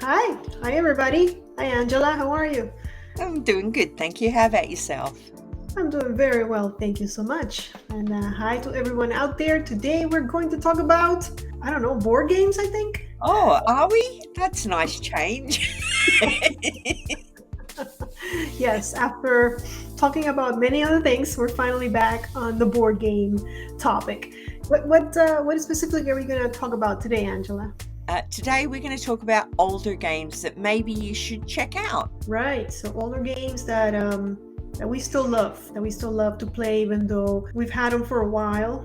Hi everybody. Hi Angela, how are you? I'm doing good, thank you. How about yourself? I'm doing very well, thank you so much. And hi to everyone out there. Today we're going to talk about, I don't know, board games, I think. Oh, are we? That's a nice change. Yes, after talking about many other things, we're finally back on the board game topic. What specifically are we going to talk about today, Angela? Today we're going to talk about older games that maybe you should check out. Right. So older games that we still love to play, even though we've had them for a while.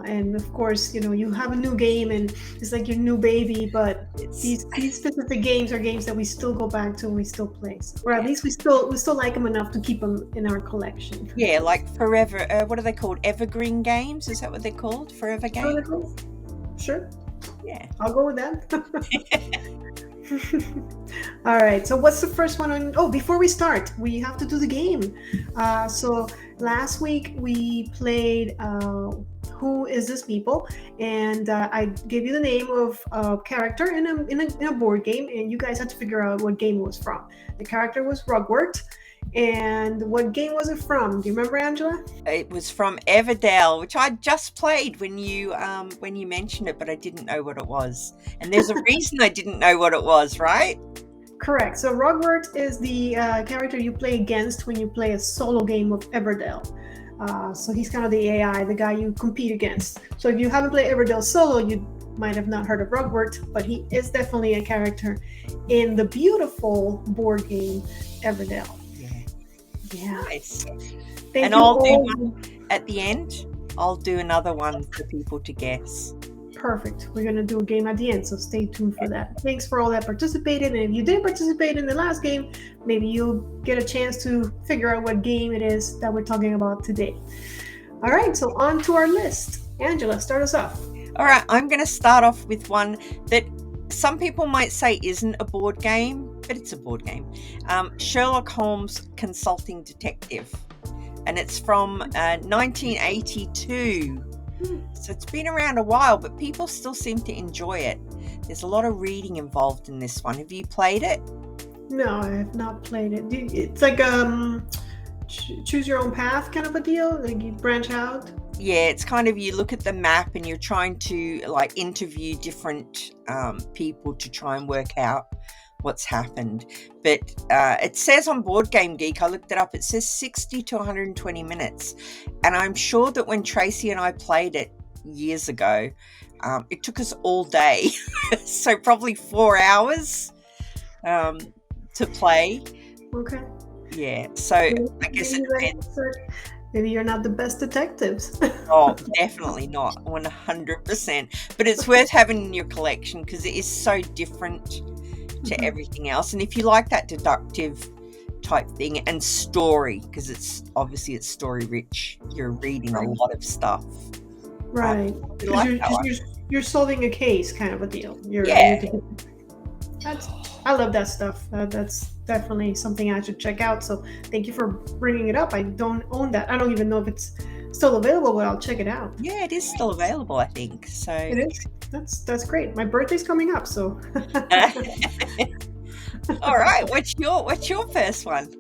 And of course, you have a new game, and it's like your new baby. But It's these specific games are games that we still go back to and we still play, or at yeah, least we still like them enough to keep them in our collection. yeah, like forever. What are they called? Evergreen games? Is that what they're called? Forever Oh, games? they're cool. Sure, Yeah. I'll go with that. All right. So what's the first one on? Oh, before we start, we have to do the game. So last week we played Who Is This Meeple? And I gave you the name of a character in a board game, and you guys had to figure out what game it was from. The character was Rugwort. And what game was it from? Do you remember, Angela? It was from Everdell, which I just played when you mentioned it, but I didn't know what it was. And there's a reason I didn't know what it was, right? Correct. So Rugwort is the character you play against when you play a solo game of Everdell. So he's kind of the AI, the guy you compete against. So if you haven't played Everdell solo, you might have not heard of Rugwort, but he is definitely a character in the beautiful board game Everdell. Yeah. Yeah. Nice. Thank And you I'll do all. one at the end. I'll do another one for people to guess. Perfect. We're going to do a game at the end, so stay tuned for that. Thanks for all that participated. And if you didn't participate in the last game, maybe you'll get a chance to figure out what game it is that we're talking about today. All right, so on to our list. Angela, start us off. All right, I'm going to start off with one that some people might say isn't a board game, but it's a board game. Sherlock Holmes Consulting Detective. And it's from 1982. So it's been around a while, but people still seem to enjoy it. There's a lot of reading involved in this one. Have you played it? No, I have not played it. It's like choose your own path kind of a deal. Like you branch out. Yeah, it's kind of, you look at the map and you're trying to like interview different people to try and work out what's happened. But it says on Board Game Geek, I looked it up, it says 60 to 120 minutes. And I'm sure that when Tracy and I played it years ago, it took us all day. So probably 4 hours to play. Okay. Yeah, so I guess it depends. Maybe you're not the best detectives. Oh, definitely not 100%. But it's worth having in your collection because it is so different to everything else. And if you like that deductive type thing and story, because it's story rich, you're reading a lot of stuff. Right. You like that one. You're solving a case kind of a deal. Yeah. I love that stuff. That's definitely something I should check out. So thank you for bringing it up. I don't own that. I don't even know if it's still available, but I'll check it out. Yeah, it is still available, I think. So it is. That's great. My birthday's coming up, so. All right. What's your first one?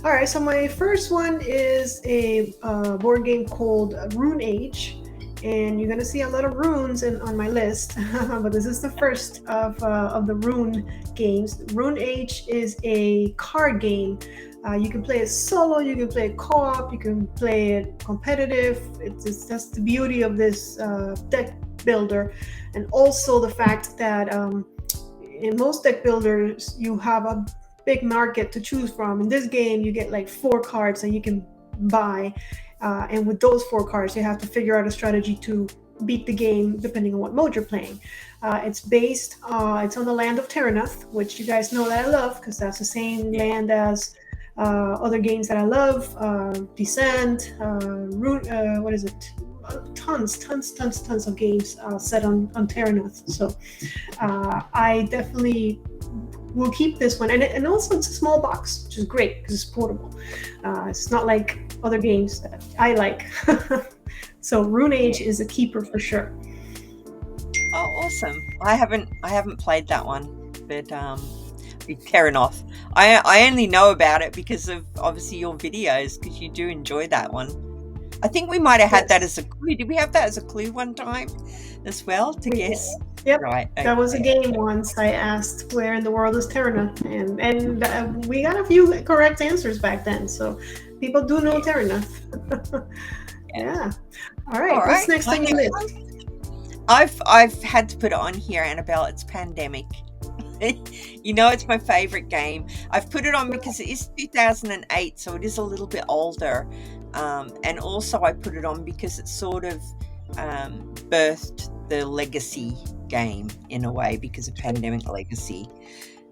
All right. So my first one is a board game called Rune Age. And you're gonna see a lot of runes on my list, but this is the first of the rune games. Rune Age is a card game. You can play it solo, you can play it co-op, you can play it competitive. That's the beauty of this deck builder, and also the fact that in most deck builders you have a big market to choose from. In this game, you get like 4 cards that you can buy. And with those 4 cards, you have to figure out a strategy to beat the game depending on what mode you're playing. It's on the land of Terranath, which you guys know that I love because that's the same land as other games that I love. Descent, what is it? Tons of games set on Terranath. So I definitely will keep this one, and also it's a small box, which is great because it's portable. It's not like other games that I like. So Rune Age is a keeper for sure. Oh, awesome! I haven't played that one, but Terranoth. I only know about it because of obviously your videos, because you do enjoy that one. I think we might have had that as a clue. Did we have that as a clue one time as well to guess? Yep. Right. That was a Okay. game once. I asked where in the world is Terranoth, and we got a few correct answers back then. So people do know Terranoth. Yeah. All right. All What's right. next My on your next list? one. I've had to put it on here, Annabelle. It's Pandemic. You know, it's my favorite game. I've put it on because it is 2008, so it is a little bit older. And also I put it on because it sort of birthed the legacy game in a way, because of Pandemic Legacy.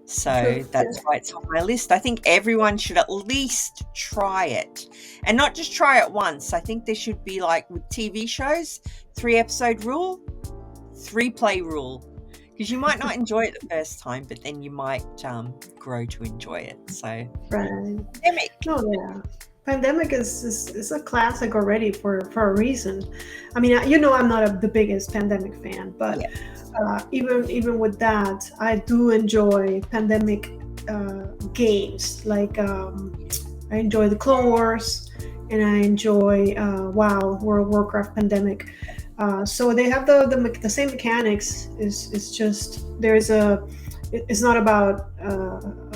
So that's why it's on my list. I think everyone should at least try it, and not just try it once. I think there should be, like with TV shows, 3-episode rule, 3-play rule, because you might not enjoy it the first time, but then you might grow to enjoy it. So Pandemic. Oh yeah. Pandemic is a classic already for a reason. I mean, I'm not the biggest Pandemic fan, but even with that, I do enjoy Pandemic games. Like I enjoy the Clone Wars, and I enjoy WoW, World of Warcraft Pandemic. So they have the same mechanics. It's just it's not about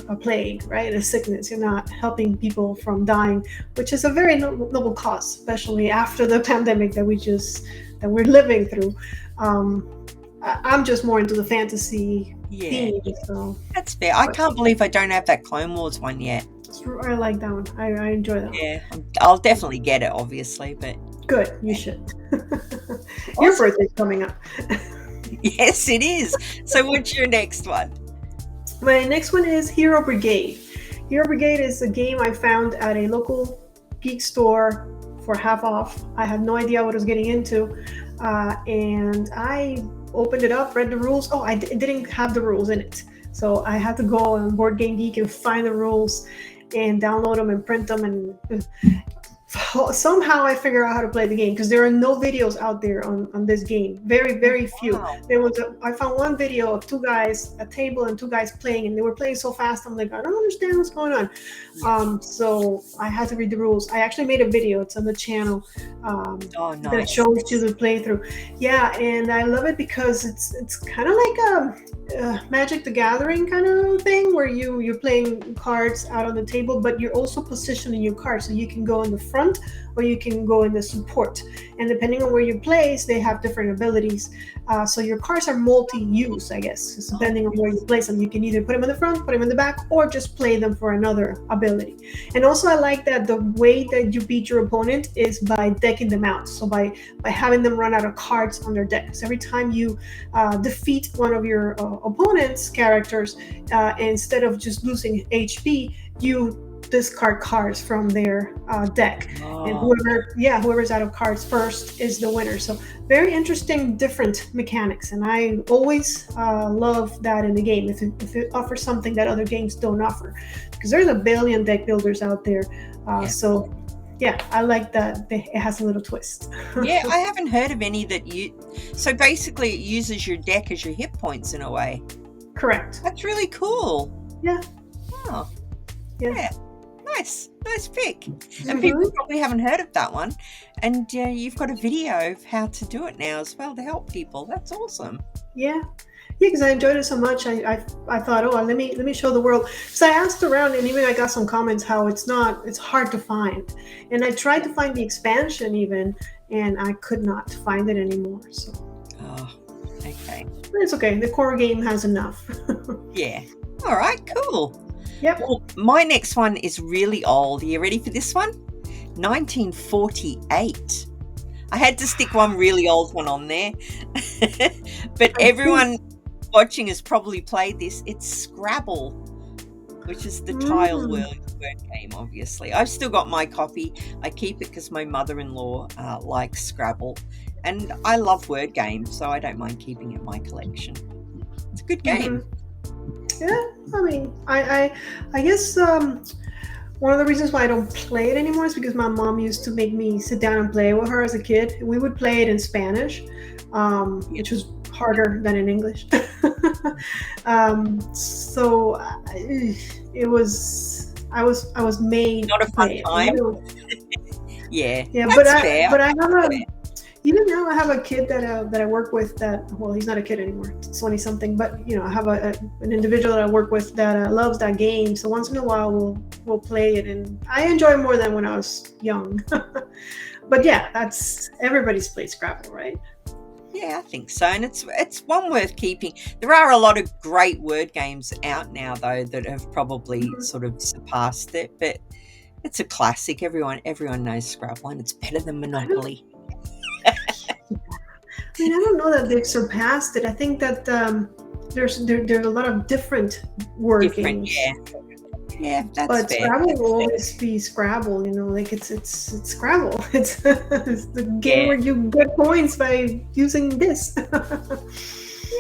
a plague, right? A sickness. You're not helping people from dying, which is a very noble cause, especially after the pandemic that we're living through. I'm just more into the fantasy theme. So that's fair. I can't believe I don't have that Clone Wars one yet. I like that one. I enjoy that one. Yeah, I'll definitely get it, obviously, but good, you should. Your birthday's coming up. Yes, it is. So what's your next one? My next one is Hero Brigade. Hero Brigade is a game I found at a local geek store for half off. I had no idea what I was getting into, and I opened it up, read the rules. Oh, it didn't have the rules in it, so I had to go on Board Game Geek and find the rules and download them and print them, and somehow I figure out how to play the game, because there are no videos out there on this game. Very few. Wow. I found one video of two guys, a table and two guys playing, and they were playing so fast. I'm like, I don't understand what's going on. So I had to read the rules. I actually made a video. It's on the channel Nice. that shows you the playthrough. Yeah, and I love it because it's kind of like a Magic the Gathering kind of thing, where you're playing cards out on the table, but you're also positioning your cards, so you can go in the front or you can go in the support, and depending on where you place, they have different abilities. So your cards are multi-use, I guess. It's depending on where you place them. You can either put them in the front, put them in the back, or just play them for another ability. And also I like that the way that you beat your opponent is by decking them out. So by having them run out of cards on their deck. So every time you defeat one of your opponent's characters, instead of just losing HP, you discard cards from their deck, and whoever's out of cards first is the winner. So very interesting, different mechanics, and I always love that in the game if it offers something that other games don't offer, because there's a billion deck builders out there. So yeah, I like that it has a little twist. Yeah, I haven't heard of any that so basically it uses your deck as your hit points in a way. Correct. That's really cool. Yeah. Oh, yeah. Nice pick. And people probably haven't heard of that one, and you've got a video of how to do it now as well to help people. That's awesome. Yeah, because I enjoyed it so much. I thought, let me show the world. So I asked around, and even I got some comments how it's hard to find, and I tried to find the expansion even, and I could not find it anymore. So okay, but it's okay. The core game has enough. Yeah. All right. Cool. Yep. Well, my next one is really old. Are you ready for this one? 1948. I had to stick one really old one on there. But everyone watching has probably played this. It's Scrabble, which is the tile word game, obviously. I've still got my copy. I keep it because my mother-in-law likes Scrabble. And I love word games, so I don't mind keeping it in my collection. It's a good game. Yeah, I mean, I guess One of the reasons why I don't play it anymore is because my mom used to make me sit down and play with her as a kid. We would play it in Spanish, Yeah. which was harder than in English. So it was I was made Not a to fun play it. And I time. don't, Yeah, yeah, that's fair. but I have That's a fair. even now I have a kid that I work with that, well, he's not a kid anymore, 20 something, but I have an individual that I work with that loves that game. So once in a while we'll play it, and I enjoy it more than when I was young. But yeah, that's everybody's played Scrabble, right? Yeah, I think so, and it's one worth keeping. There are a lot of great word games out now, though, that have probably Mhm. sort of surpassed it, but it's a classic. Everyone knows Scrabble, and it's better than I don't, Monopoly. I mean, I don't know that they've surpassed it. I think that there's a lot of different word Different, games. yeah. Yeah, that's But fair. Scrabble That's will fair. always be Scrabble, like it's Scrabble. It's the game Yeah, where you get points by using this.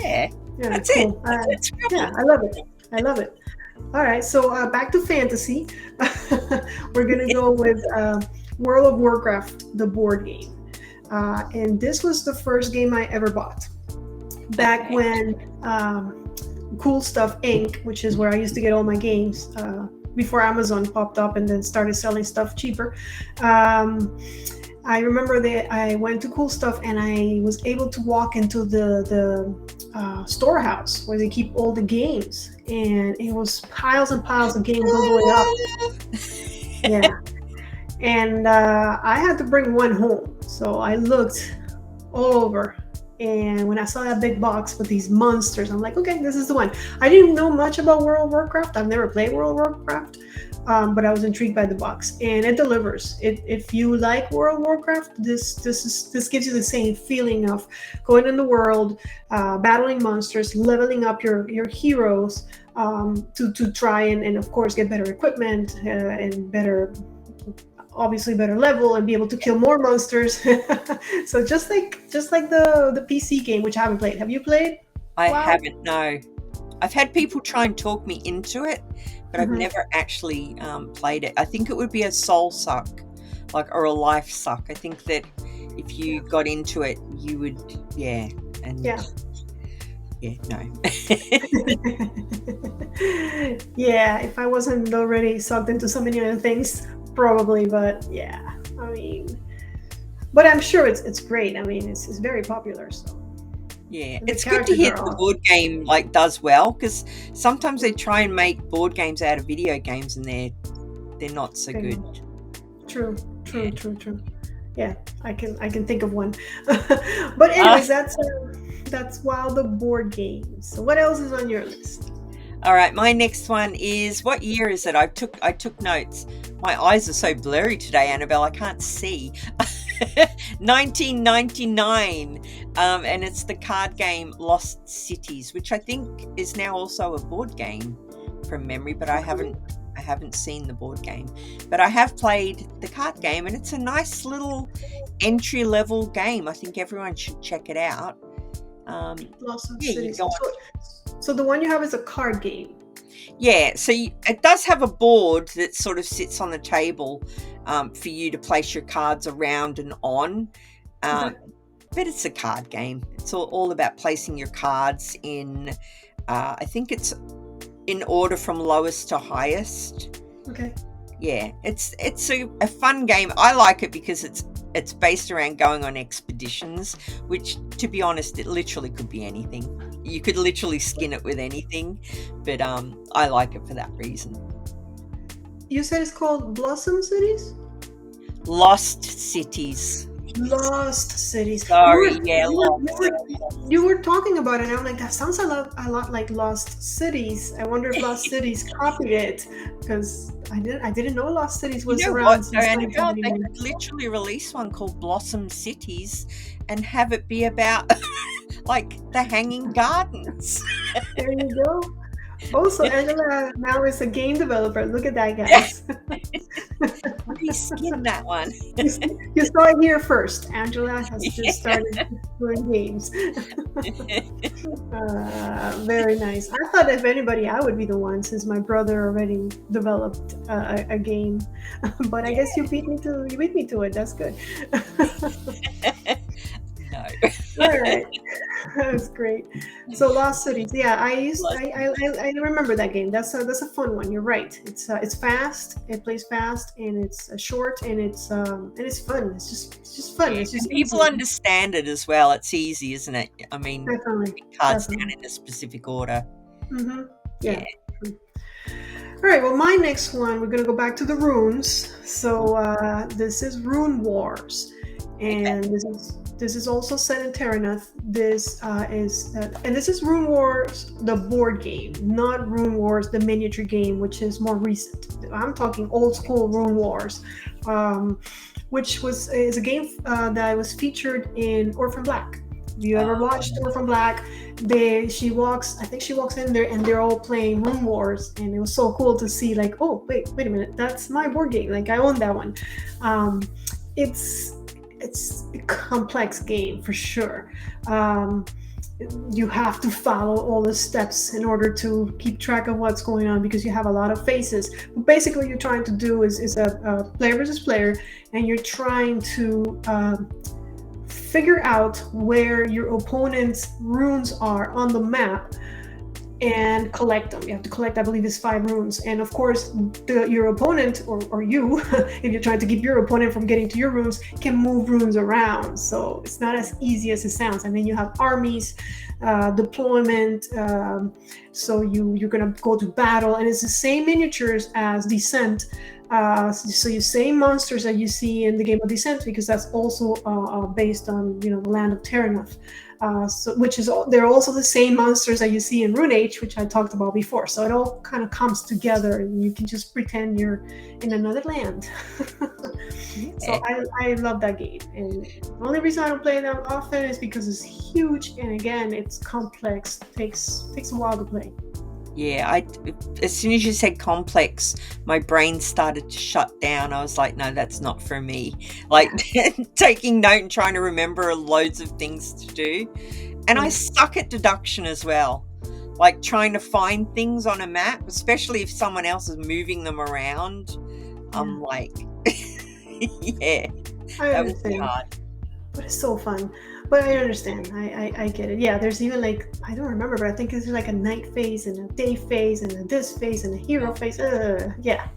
yeah. Yeah, That's it's it. cool. That's it, Yeah, Scrabble. I love it. I love it. All right, so back to fantasy. We're gonna go with World of Warcraft, the board game, and this was the first game I ever bought back Okay. when Cool Stuff Inc., which is where I used to get all my games before Amazon popped up and then started selling stuff cheaper. Um, I remember that I went to Cool Stuff and I was able to walk into the storehouse where they keep all the games, and it was piles and piles of games all the way up. Yeah, and I had to bring one home, so I looked all over. And when I saw that big box with these monsters, I'm like, okay, this is the one. I didn't know much about World of Warcraft. I've never played World of Warcraft, but I was intrigued by the box, and it delivers. If you like World of Warcraft, this gives you the same feeling of going in the world, battling monsters, leveling up your heroes, to try and of course get better equipment and better, obviously better level, and be able to kill more monsters. So just like the PC game, which I haven't played. Have you played? I Wow. haven't, no. I've had people try and talk me into it, but I've Hmm. never actually played it. I think it would be a soul suck, like, or a life suck. I think that if Yeah. you got into it, you would, yeah, Yeah. and yeah, no. Yeah, if I wasn't already sucked into so many other things, probably. But yeah, I mean, but I'm sure it's great. I mean, it's very popular. So Yeah, and the it's good to characters hear are that the awesome. board game like does well, because sometimes they try and make board games out of video games and they're not so They good. know. True, Yeah. true, true, true. Yeah, I can think of one. But Ah, anyways, that's Wild the board games. So what else is on your list? all right. My next one is, what year is it? I took notes. My eyes are so blurry today, Annabelle. I can't see. 1999, and it's the card game Lost Cities, which I think is now also a board game from memory, but Okay. I haven't seen the board game. But I have played the card game, and it's a nice little entry level game. I think everyone should check it out. Lots of Yeah, you cities. go. So the one you have is a card game. Yeah, so it does have a board that sort of sits on the table for you to place your cards around and on. Okay. Um, but it's a card game. It's all about placing your cards in, I think it's in order from lowest to highest. Okay. Yeah, it's a fun game. I like it because it's based around going on expeditions, which, to be honest, it literally could be anything. You could literally skin it with anything, but I like it for that reason. You said it's called Blossom Cities? Lost Cities. Lost Cities. You were Sorry, yeah, you were you lost. were you were talking about it, and I'm like, that sounds a lot like Lost Cities. I wonder if Lost Cities copied it, because I didn't know Lost Cities You was know what, around though, since Annabelle? They 1999. could literally release one called Blossom Cities and have it be about like the Hanging Gardens. There you go. Also, Angela now is a game developer. Look at that, guys. Reskin that one. You saw it here first. Angela has just started doing games. Very nice. I thought if anybody, I would be the one, since my brother already developed a game. But I guess you beat me to it. That's good. No. All right. That's great. So Lost Cities, yeah, I remember that game. That's a fun one. You're right. It's fast. It plays fast, and it's short, and it's fun. It's just fun. Yeah, It's just people easy. understand it as well. It's easy, isn't it? I mean, Definitely, cards down definitely. in a specific order. Mm-hmm. Yeah. Yeah. All right. Well, my next one, we're gonna go back to the runes. So this is Rune Wars, Okay. and this is also set in Terranath. And this is Rune Wars, the board game, not Rune Wars, the miniature game, which is more recent. I'm talking old school Rune Wars, which is a game that was featured in Orphan Black. Have you ever watched Orphan Black? She walks, I think she walks in there and they're all playing Rune Wars, and it was so cool to see, like, oh wait a minute, that's my board game. Like, I own that one. It's a complex game for sure. You have to follow all the steps in order to keep track of what's going on, because you have a lot of faces. But basically, what you're trying to do is a player versus player, and you're trying to figure out where your opponent's runes are on the map and collect them. You have to collect, I believe, it's 5 runes. And of course, your opponent, or you, if you're trying to keep your opponent from getting to your runes, can move runes around. So it's not as easy as it sounds. I mean, you have armies, deployment, so you're going to go to battle, and it's the same miniatures as Descent. So you same monsters that you see in the game of Descent, because that's also based on the land of Terranath. They're also the same monsters that you see in Rune Age, which I talked about before. So it all kind of comes together, and you can just pretend you're in another land. So I love that game, and the only reason I don't play that often is because it's huge, and again, it's complex. Takes a while to play. Yeah, as soon as you said complex, my brain started to shut down. I was like, no, that's not for me. Like, taking note and trying to remember loads of things to do. And I suck at deduction as well. Like, trying to find things on a map, especially if someone else is moving them around. I'm like, yeah, I that was understand. hard. But it's so fun. But I understand. I get it. Yeah, there's even, like, I don't remember, but I think there's like a night phase and a day phase and a this phase and a hero phase. Yeah.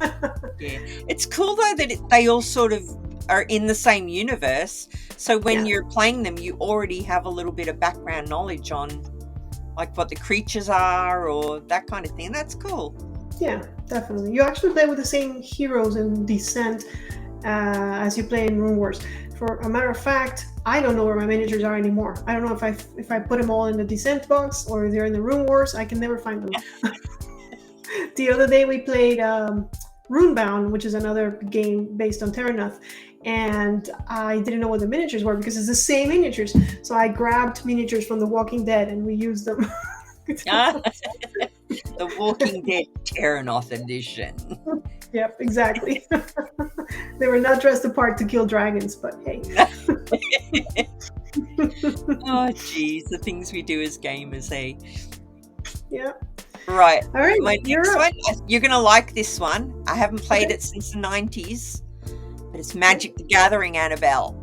Yeah. It's cool though that they all sort of are in the same universe. So when you're playing them, you already have a little bit of background knowledge on like what the creatures are or that kind of thing. That's cool. Yeah, definitely. You actually play with the same heroes in Descent as you play in Rune Wars. For a matter of fact, I don't know where my miniatures are anymore. I don't know if I put them all in the Descent box or they're in the Rune Wars. I can never find them. The other day we played Runebound, which is another game based on Terranath, and I didn't know what the miniatures were because it's the same miniatures. So I grabbed miniatures from The Walking Dead and we used them. The Walking Dead Terranoth edition. Yep, exactly. They were not dressed apart to kill dragons, but hey. Oh, geez, the things we do as gamers, eh? Yeah. Right. All right. My next one, you're going to like this one. I haven't played it since the 90s, but it's Magic the Gathering, Annabelle.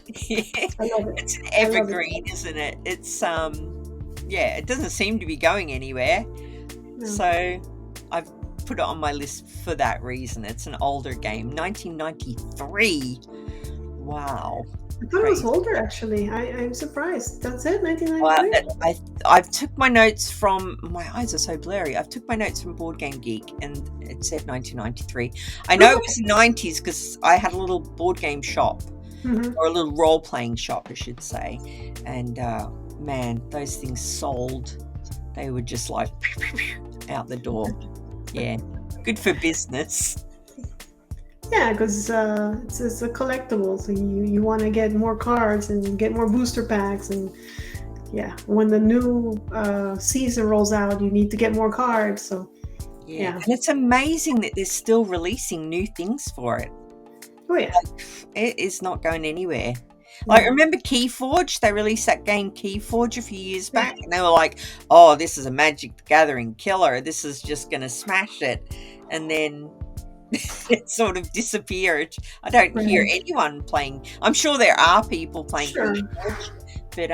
I love it. It's an evergreen, isn't it? It's, yeah, it doesn't seem to be going anywhere. No. So I've put it on my list for that reason. It's an older game, 1993. Wow. I thought it was older, actually. I'm surprised. That's it, 1993? I've took my notes from, my eyes are so blurry. I've took my notes from Board Game Geek, and it said 1993. I know it was the 90s because I had a little board game shop, or a little role-playing shop, I should say. And man, those things sold. They were just like out the door. Yeah, good for business. Yeah, because it's a collectible, so you want to get more cards and get more booster packs, and yeah, when the new season rolls out, you need to get more cards. So Yeah. And it's amazing that they're still releasing new things for it. Oh yeah. It is not going anywhere. Like, remember Keyforge? They released that game Keyforge a few years back, and they were like, "Oh, this is a Magic the Gathering killer. This is just going to smash it." And then it sort of disappeared. I don't hear anyone playing. I'm sure there are people playing Keyforge, but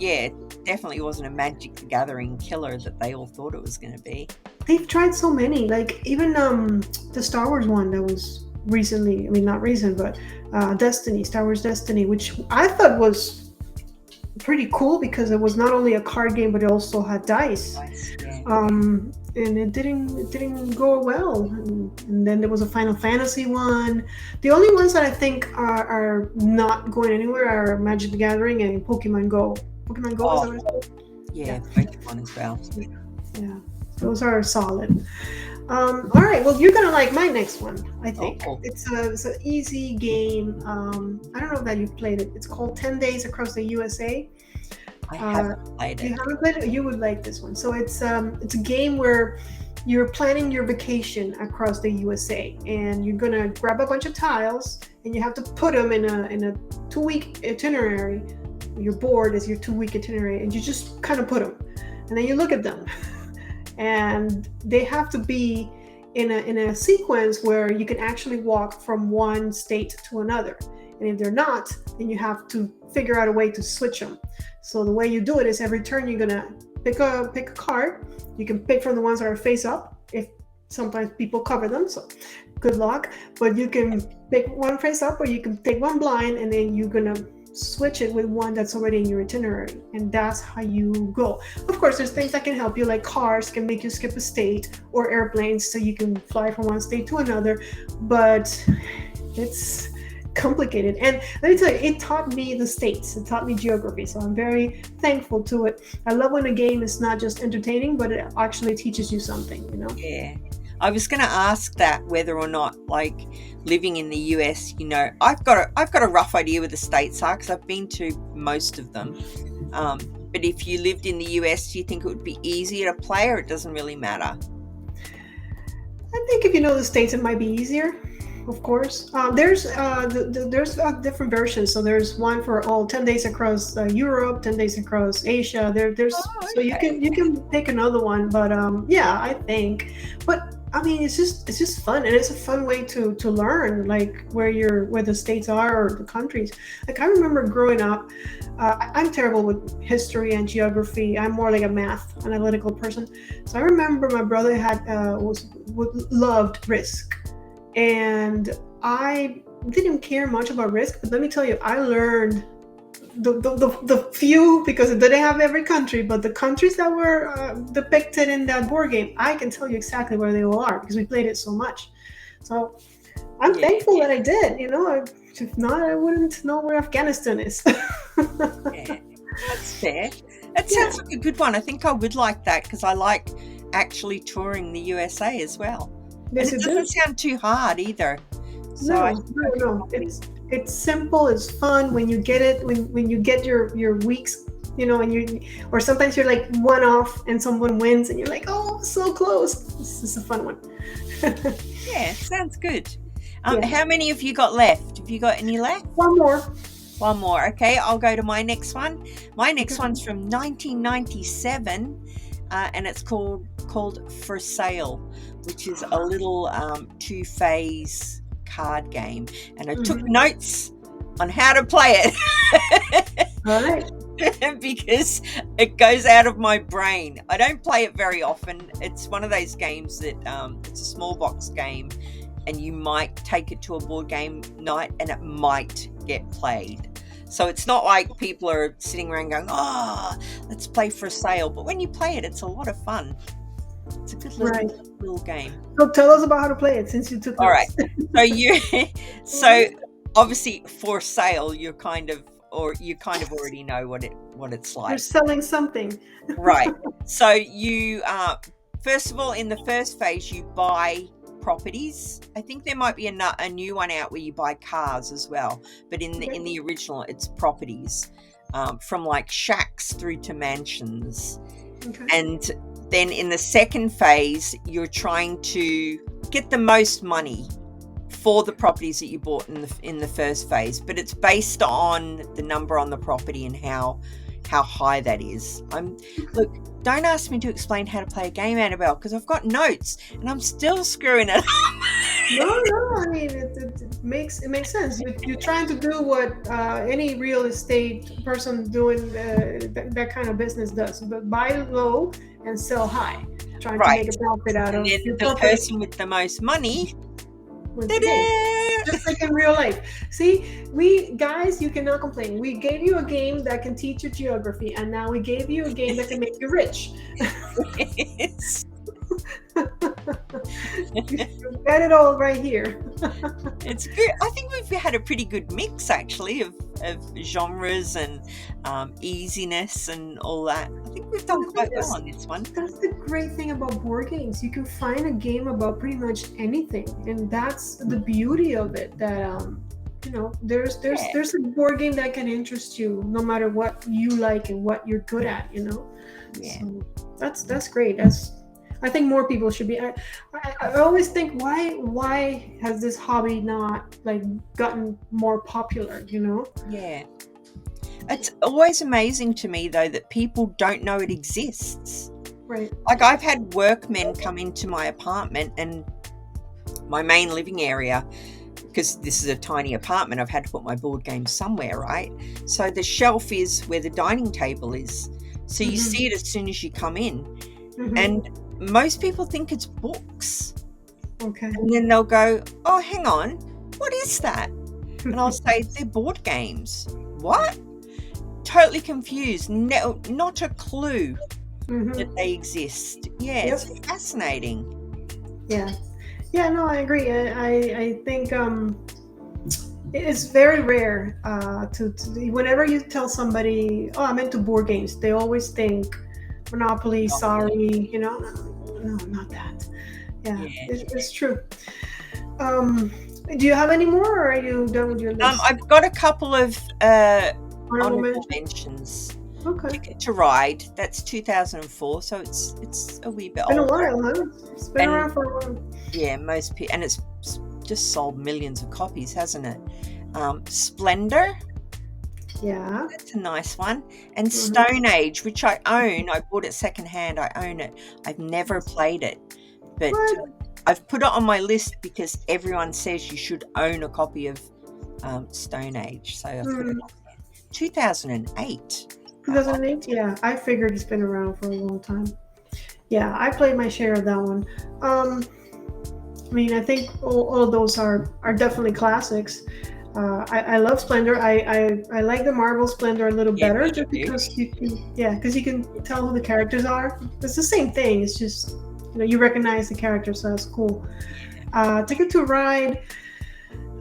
yeah, it definitely wasn't a Magic the Gathering killer that they all thought it was going to be. They've tried so many, like even the Star Wars one that was recently, I mean not recent, but Destiny, Star Wars Destiny, which I thought was pretty cool because it was not only a card game but it also had dice. And it didn't go well. And then there was a Final Fantasy one. The only ones that I think are not going anywhere are Magic the Gathering and Pokemon Go. Pokemon Go is that what it's called? Yeah, Pokemon as well. Yeah, those are solid. All right, well, you're gonna like my next one, I think. It's an easy game. I don't know that you've played it. It's called 10 Days Across the USA. I haven't played it. You haven't played it? You would like this one. So it's a game where you're planning your vacation across the USA, and you're gonna grab a bunch of tiles, and you have to put them in a 2-week itinerary. Your board is your 2-week itinerary, and you just kind of put them, and then you look at them. And they have to be in a sequence where you can actually walk from one state to another. And if they're not, then you have to figure out a way to switch them. So the way you do it is every turn you're gonna pick a card. You can pick from the ones that are face up. If sometimes people cover them, so good luck. But you can pick one face up, or you can take one blind, and then you're gonna switch it with one that's already in your itinerary, and that's how you go. Of course, there's things that can help you, like cars can make you skip a state, or airplanes so you can fly from one state to another, but it's complicated. And let me tell you, it taught me the states, it taught me geography, so I'm very thankful to it. I love when a game is not just entertaining, but it actually teaches you something, you know? Yeah, I was going to ask that, whether or not, like, living in the US, you know, I've got a rough idea where the states are because I've been to most of them. But if you lived in the US, do you think it would be easier to play, or it doesn't really matter? I think if you know the states, it might be easier. Of course, there's different versions. So there's one for all 10 days across Europe, 10 days across Asia. So you can pick another one. But yeah, I think. But I mean, it's just fun, and it's a fun way to learn, like where the states are or the countries. Like I remember growing up, I'm terrible with history and geography. I'm more like a math analytical person. So I remember my brother loved Risk. And I didn't care much about Risk, but let me tell you, I learned the few, because it didn't have every country, but the countries that were depicted in that board game, I can tell you exactly where they all are because we played it so much. So I'm thankful that I did. You know, if not, I wouldn't know where Afghanistan is. Yeah, that's fair. It sounds like a good one. I think I would like that because I like actually touring the USA as well. Yes, and it doesn't sound too hard either. So no. It's simple. It's fun when you get it. When you get your weeks, you know, or sometimes you're like one off and someone wins and you're like, oh, so close. This is a fun one. Yeah, sounds good. How many have you got left? Have you got any left? One more. One more. Okay, I'll go to my next one. My next one's from 1997, and it's called For Sale, which is a little 2-phase card game, and I took notes on how to play it. All right. Because it goes out of my brain. I don't play it very often. It's one of those games that it's a small box game, and you might take it to a board game night and it might get played. So it's not like people are sitting around going, oh, let's play For Sale. But when you play it, it's a lot of fun. It's a good little game. So tell us about how to play it, since you took notes. All right. So obviously For Sale, you kind of already know what it's like. You're selling something. Right. So you first of all, in the first phase, you buy properties. I think there might be a new one out where you buy cars as well, but in the original, it's properties, from like shacks through to mansions. Okay. And Then in the second phase, you're trying to get the most money for the properties that you bought in the first phase, but it's based on the number on the property and how high that is. Look, don't ask me to explain how to play a game, Annabelle, because I've got notes and I'm still screwing it up. No, I mean it makes sense. You're trying to do what any real estate person doing that kind of business does, but buy low and sell high, trying to make a profit out And of then your the property. person with the most money, Just like in real life. See, we guys, you cannot complain. We gave you a game that can teach you geography, and now we gave you a game that can make you rich. yes. You've got it all right here. It's good. I think we've had a pretty good mix, actually, of genres and easiness and all that. I think we've done quite well on this one. That's the great thing about board games. You can find a game about pretty much anything, and that's the beauty of it. That there's a board game that can interest you no matter what you like and what you're good at. Yeah. So that's great. I think more people should be. I always think, why has this hobby not gotten more popular? Yeah. It's always amazing to me, though, that people don't know it exists. Right. Like, I've had workmen come into my apartment and my main living area, because this is a tiny apartment, I've had to put my board games somewhere, right? So the shelf is where the dining table is. So you see it as soon as you come in. And most people think it's books. Okay. And then they'll go, oh, hang on, what is that? And I'll say, they're board games. What? Totally confused. No, not a clue that they exist. Yeah, It's fascinating. Yeah. Yeah, no, I agree. I think it's very rare to whenever you tell somebody, oh, I'm into board games, they always think Monopoly, sorry, no, not that. Yeah. It's true. Do you have any more, or are you done with your list? I've got a couple of honorable mentions. Okay. Ticket to Ride, that's 2004, so it's a wee bit older. Been a while, huh? It's been around for a while. Yeah, most people, and it's just sold millions of copies, hasn't it? Splendor. Yeah. That's a nice one. And Stone Age, which I own. I bought it secondhand. I own it. I've never played it, but I've put it on my list because everyone says you should own a copy of Stone Age. So I've put it on there. 2008. 2008, yeah. I figured it's been around for a long time. Yeah, I played my share of that one. I mean, I think all of those are definitely classics. I love Splendor. I like the Marvel Splendor a little better, just because you can tell who the characters are. It's the same thing. It's just you recognize the characters, so that's cool. Ticket to Ride.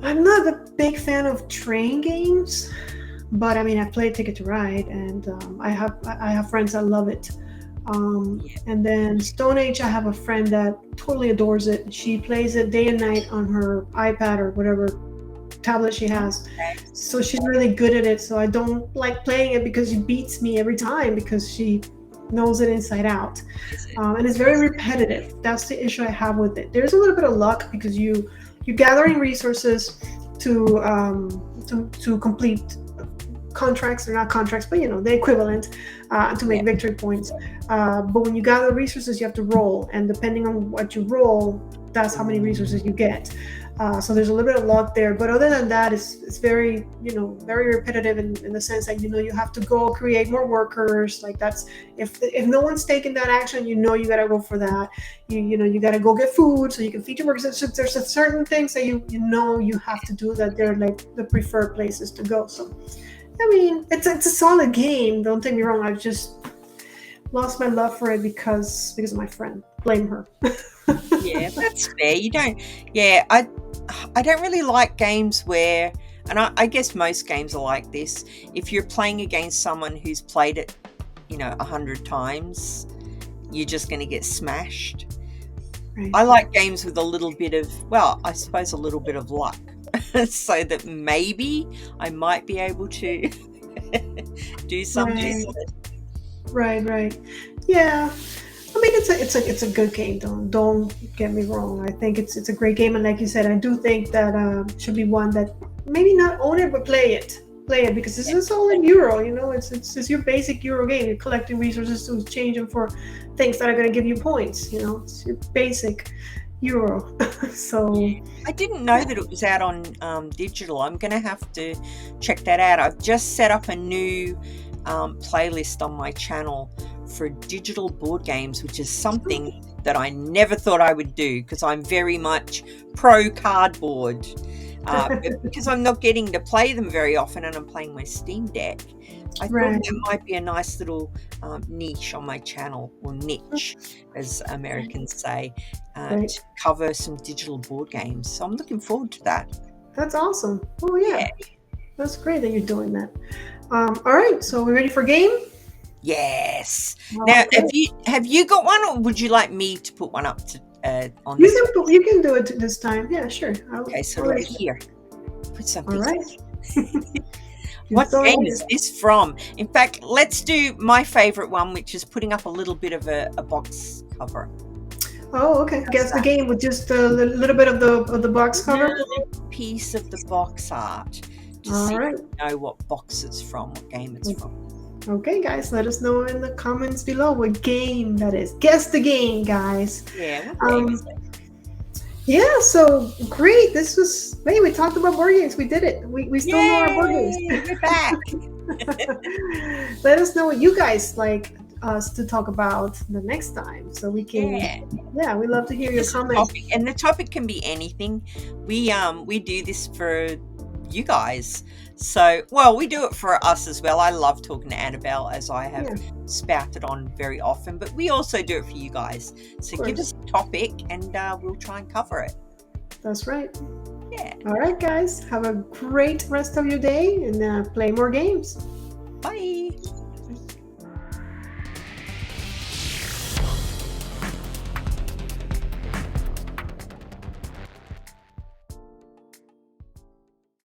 I'm not a big fan of train games, but I mean, I've played Ticket to Ride, and I have friends that love it. And then Stone Age, I have a friend that totally adores it. She plays it day and night on her iPad or whatever tablet she has. So she's really good at it. So I don't like playing it because she beats me every time because she knows it inside out. And it's very repetitive. That's the issue I have with it. There's a little bit of luck because you're gathering resources to complete contracts, or not contracts, but the equivalent to make victory points. But when you gather resources, you have to roll, and depending on what you roll, that's how many resources you get. So there's a little bit of luck there, but other than that, it's very very repetitive in the sense that you have to go create more workers. Like that's if no one's taking that action, you gotta go for that. You gotta go get food so you can feed your workers. So there's certain things that you have to do that they're like the preferred places to go. So I mean, it's a solid game. Don't take me wrong. I've just lost my love for it because of my friend. Blame her. Yeah, that's fair. You don't. Yeah, I don't really like games where, and I guess most games are like this. If you're playing against someone who's played it, 100 times, you're just going to get smashed. Right. I like games with a little bit of, I suppose a little bit of luck. So that maybe I might be able to do something. Right. Yeah. I mean, it's a good game. Don't get me wrong. I think it's a great game, and like you said, I do think that should be one that maybe not own it, but play it because this is all in Euro. You know, it's your basic Euro game. You're collecting resources to change them for things that are going to give you points. You know, it's your basic Euro. So I didn't know that it was out on digital. I'm going to have to check that out. I've just set up a new playlist on my channel for digital board games, which is something that I never thought I would do because I'm very much pro cardboard. But because I'm not getting to play them very often and I'm playing my Steam Deck, I thought right. that might be a nice little niche on my channel, or niche, as Americans say, Right. to cover some digital board games. So I'm looking forward to that. That's awesome. Oh yeah, that's great that you're doing that. All right, so we ready for game? Yes. Now, Okay. have you got one, or would you like me to put one up to on You this? you can do it this time. Yeah, sure. Okay, so I'll right let you. here, put All something. right. What So game is this from? In fact, let's do my favorite one, which is putting up a little bit of a box cover. Oh, okay. Guess the game with just a little bit of the box cover. Little piece of the box art to All see right. if you know what box it's from, what game it's from. Okay, guys, let us know in the comments below what game that is. Guess the game, guys. Yeah, what game is it? Yeah, so great. This was, hey, we talked about board games. We did it. We still know our board games. Yay, we're back. Let us know what you guys like us to talk about the next time, so we can. Yeah, we love to hear your comments. Topic, and the topic can be anything. We do this for you guys. So, well, we do it for us as well. I love talking to Annabelle, as I have spouted on very often, but we also do it for you guys. So give us a topic and we'll try and cover it. That's right. Yeah. All right, guys. Have a great rest of your day and play more games. Bye.